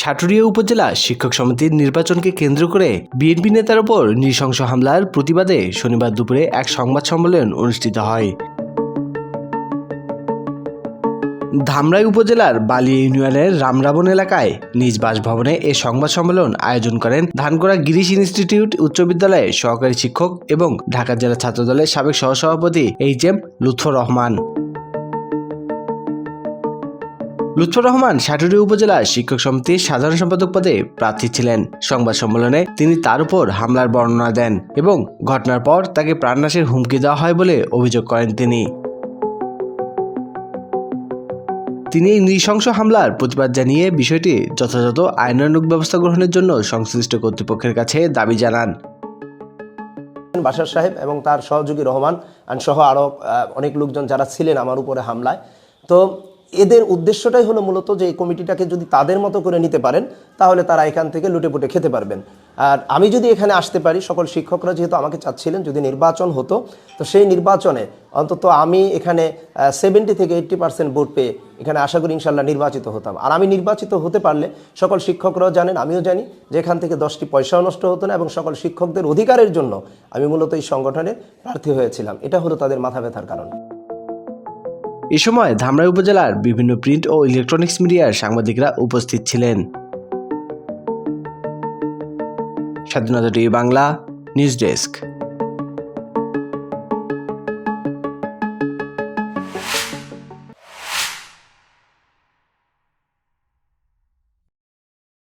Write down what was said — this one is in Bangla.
সাটুরিয়া উপজেলা শিক্ষক সমিতির নির্বাচনকে কেন্দ্র করে বিএনপি নেতার উপর নৃশংস হামলার প্রতিবাদে শনিবার দুপুরে এক সংবাদ সম্মেলন অনুষ্ঠিত হয়। ধামরাই উপজেলার বালিয়া ইউনিয়নের রামরাবণ এলাকায় নিজ বাসভবনে এ সংবাদ সম্মেলন আয়োজন করেন ধানগড়া গিরিশ ইনস্টিটিউট উচ্চ বিদ্যালয়ের সহকারী শিক্ষক এবং ঢাকা জেলা ছাত্রদলের সাবেক সহসভাপতি এইচ.এম. লুৎফর রহমান। লুৎফর রহমান সাটুরিয়া উপজেলা শিক্ষক সমিতির সাধারণ সম্পাদক পদে প্রার্থী ছিলেন। সংবাদ সম্মেলনে তিনি তার উপর হামলার বর্ণনা দেন এবং ঘটনার পর তাকে প্রাণনাশের হুমকি দেওয়া হয় বলে অভিযোগ করেন তিনি এই নৃশংস হামলার প্রতিবাদ জানিয়ে বিষয়টি যথাযথ আইনানুগ ব্যবস্থা গ্রহণের জন্য সংশ্লিষ্ট কর্তৃপক্ষের কাছে দাবি জানান। বাশার সাহেব এবং তার সহযোগী রহমান সহ আরও অনেক লোকজন যারা ছিলেন আমার উপরে হামলায়, তো এদের উদ্দেশ্যটাই হলো মূলত যে এই কমিটিটাকে যদি তাদের মতো করে নিতে পারেন তাহলে তারা এখান থেকে লুটেপুটে খেতে পারবেন। আর আমি যদি এখানে আসতে পারি, সকল শিক্ষকরা যেহেতু আমাকে চাচ্ছিলেন যদি নির্বাচন হতো, তো সেই নির্বাচনে অন্তত আমি এখানে 70 থেকে 80% ভোট পেয়ে এখানে আশা করি ইনশাল্লাহ নির্বাচিত হতাম। আর আমি নির্বাচিত হতে পারলে সকল শিক্ষকরাও জানেন, আমিও জানি যে এখান থেকে 10টি পয়সাও নষ্ট হতো না এবং সকল শিক্ষকদের অধিকারের জন্য আমি মূলত এই সংগঠনের প্রার্থী হয়েছিলাম। এটা হলো তাদের মাথা ব্যথার কারণ। এ সময় ধামরাই উপজেলার বিভিন্ন প্রিন্ট ও ইলেকট্রনিক্স মিডিয়ার সাংবাদিকরা উপস্থিত ছিলেন। স্বাধীনতা টিভি বাংলা নিউজ ডেস্ক।